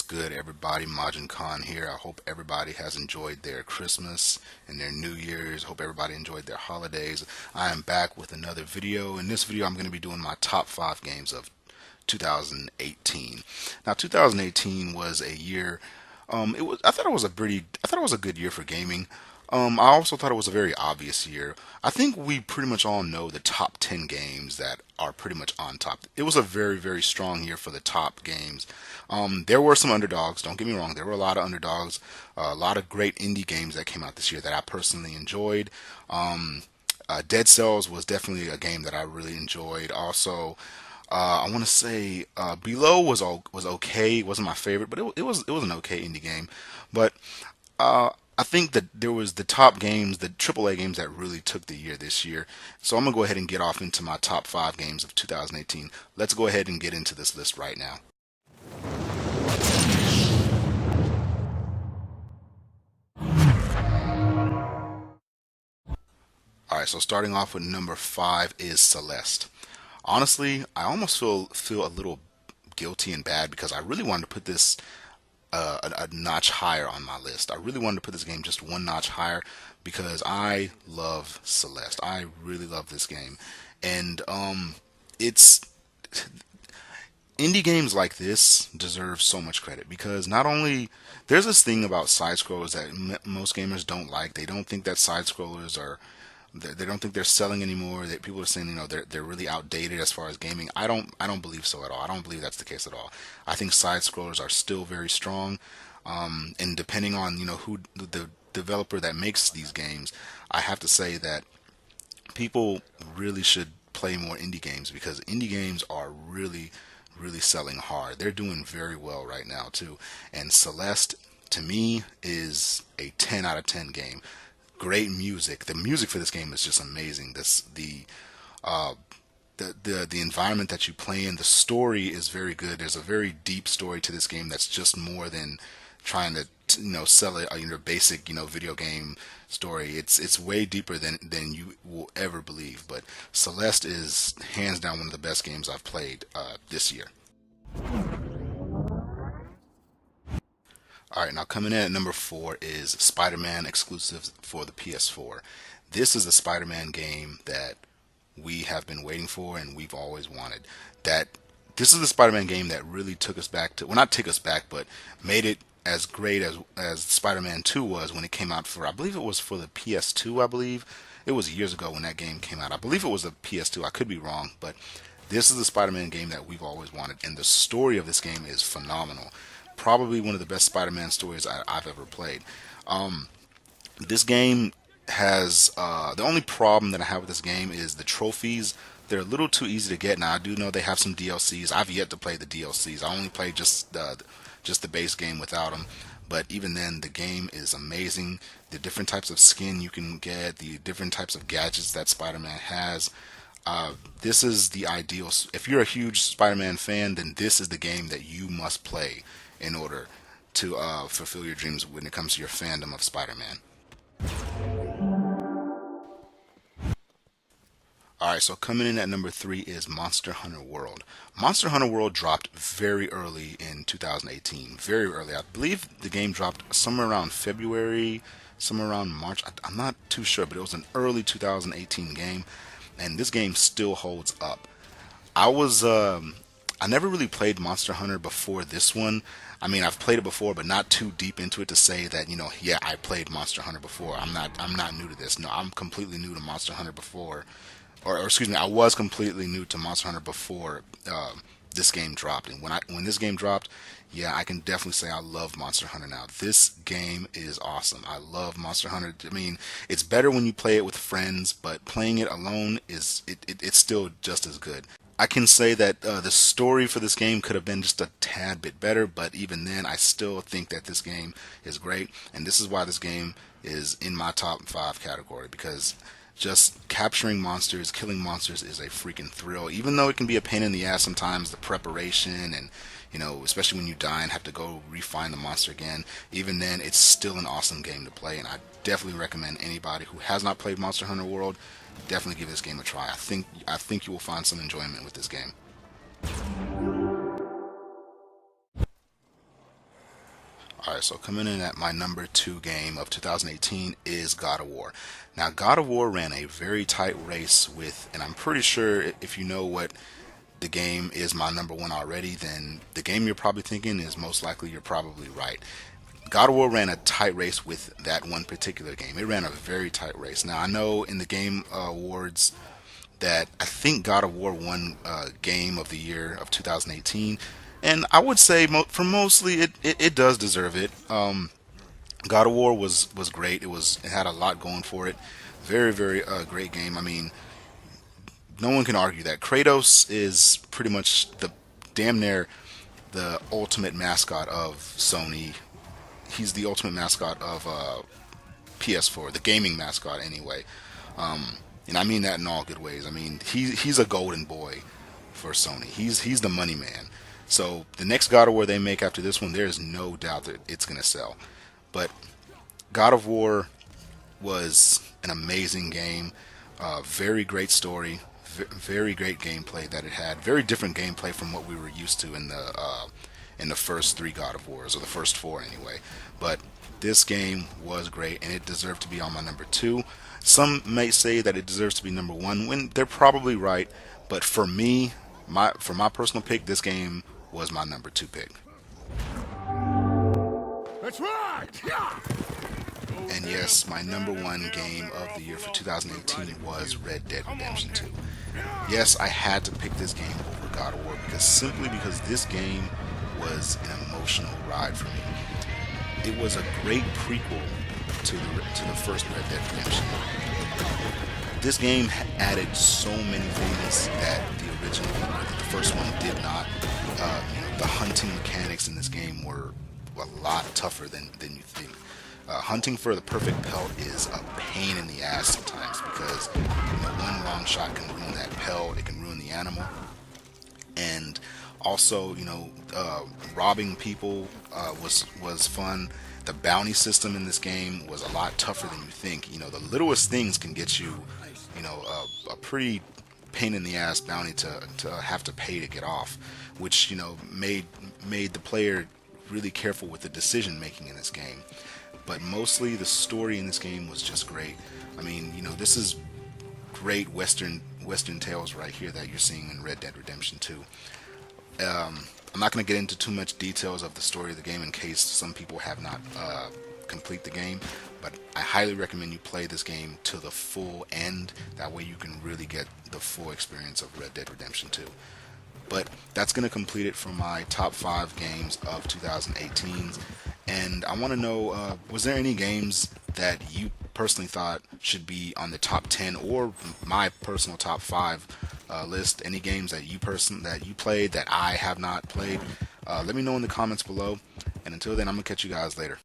good, everybody? MAJINKHANx here. I hope everybody has enjoyed their Christmas and their New Year's. Hope everybody enjoyed their holidays. I am back with another video. In this video, I'm going to be doing my top 5 games of 2018. Now, 2018 was a year. I thought it was a good year for gaming. I also thought it was a very obvious year. I think we pretty much all know the top 10 games that are pretty much on top. It was a very, very strong year for the top games. There were some underdogs, don't get me wrong. There were a lot of underdogs, a lot of great indie games that came out this year that I personally enjoyed. Dead Cells was definitely a game that I really enjoyed. Also, I want to say Below was okay. It wasn't my favorite, but it was an okay indie game. But I think that there was the top games, the AAA games that really took the year this year. So I'm gonna go ahead and get off into my top 5 games of 2018. Let's go ahead and get into this list right now. All right, so starting off with number 5 is Celeste. Honestly, I almost feel a little guilty and bad because I really wanted to put this a notch higher on my list. I really wanted to put this game just one notch higher because I love Celeste. I really love this game, and it's indie games like this deserve so much credit because not only there's this thing about side scrollers that most gamers don't like. They don't think that side scrollers are they don't think they're selling anymore. That people are saying, they're really outdated as far as gaming. I don't believe so at all. I don't believe that's the case at all. I think side scrollers are still very strong. And depending on who the developer that makes these games, I have to say that people really should play more indie games because indie games are really selling hard. They're doing very well right now too. And Celeste to me is a 10 out of 10 game. Great music. The music for this game is just amazing. Uh, the environment that you play in, the story is very good. There's a very deep story to this game that's just more than trying to sell it basic video game story. It's way deeper than you will ever believe. But Celeste is hands down one of the best games I've played this year. All right, now coming in at number 4 is Spider-Man exclusive for the PS4. This is a Spider-Man game that we have been waiting for and we've always wanted. That this is the Spider-Man game that really took us back to, well, not took us back, but made it as great as Spider-Man 2 was when it came out for, I believe it was for the PS2, I believe. It was years ago when that game came out. I believe it was a PS2. I could be wrong, but this is the Spider-Man game that we've always wanted, and the story of this game is phenomenal. Probably one of the best Spider-Man stories I've ever played. This game has the only problem that I have with this game is the trophies. They're a little too easy to get. Now I do know they have some DLCs. I've yet to play the DLCs. I only played just the base game without them. But even then, the game is amazing. The different types of skin you can get, the different types of gadgets that Spider-Man has. This is the ideal. If you're a huge Spider-Man fan, then this is the game that you must play in order to fulfill your dreams when it comes to your fandom of Spider-Man. Alright, so coming in at number 3 is Monster Hunter World. Monster Hunter World dropped very early in 2018. Very early. I believe the game dropped somewhere around February, somewhere around March. I'm not too sure, but it was an early 2018 game, and this game still holds up. I never really played Monster Hunter before this one. I mean, I've played it before, but not too deep into it to say that, yeah, I played Monster Hunter before. I'm not new to this. No, I'm completely new to Monster Hunter before, or excuse me, I was completely new to Monster Hunter before this game dropped. And when this game dropped, yeah, I can definitely say I love Monster Hunter now. This game is awesome. I love Monster Hunter. I mean, it's better when you play it with friends, but playing it alone it's still just as good. I can say that the story for this game could have been just a tad bit better, but even then, I still think that this game is great, and this is why this game is in my top 5 category, because just capturing monsters, killing monsters is a freaking thrill, even though it can be a pain in the ass sometimes, the preparation and, especially when you die and have to go refine the monster again. Even then, it's still an awesome game to play, and I definitely recommend anybody who has not played Monster Hunter World definitely give this game a try. I think you will find some enjoyment with this game. Alright, so coming in at my number 2 game of 2018 is God of War. Now, God of War ran a very tight race with, and I'm pretty sure if you know what the game is my number 1 already, then the game you're probably thinking is most likely you're probably right. God of War ran a tight race with that one particular game. It ran a very tight race. Now, I know in the game awards that I think God of War won Game of the Year of 2018, and I would say for mostly it does deserve it. God of War was great. It had a lot going for it. Very great game. I mean, no one can argue that Kratos is pretty much the damn near the ultimate mascot of Sony. He's the ultimate mascot of PS4, the gaming mascot anyway. And I mean that in all good ways. I mean he's a golden boy for Sony. He's the money man. So the next God of War they make after this one, there is no doubt that it's gonna sell. But God of War was an amazing game. Very great story. Very great gameplay that it had. Very different gameplay from what we were used to in the first 3 God of Wars, or the first 4 anyway. But this game was great, and it deserved to be on my number 2. Some may say that it deserves to be number 1, when they're probably right. But for me, for my personal pick, this game was my number 2 pick. That's right! And yes, my number 1 game of the year for 2018 was Red Dead Redemption 2. Yes, I had to pick this game over God of War simply because this game was an emotional ride for me. It was a great prequel to the first Red Dead Redemption. This game added so many things that the original, the first one, did not. The hunting mechanics in this game were a lot tougher than you think. Hunting for the perfect pelt is a pain in the ass sometimes because one wrong shot can ruin that pelt. It can ruin the animal, and also robbing people was fun. The bounty system in this game was a lot tougher than you think. The littlest things can get you, a pretty pain in the ass bounty to have to pay to get off, which made the player really careful with the decision making in this game. But mostly the story in this game was just great. I mean, this is great Western tales right here that you're seeing in Red Dead Redemption 2. I'm not going to get into too much details of the story of the game in case some people have not complete the game, but I highly recommend you play this game to the full end. That way you can really get the full experience of Red Dead Redemption 2. But that's going to complete it for my top 5 games of 2018. And I want to know, was there any games that you personally thought should be on the top 10 or my personal top 5 list? Any games that you played that I have not played? Let me know in the comments below. And until then, I'm going to catch you guys later.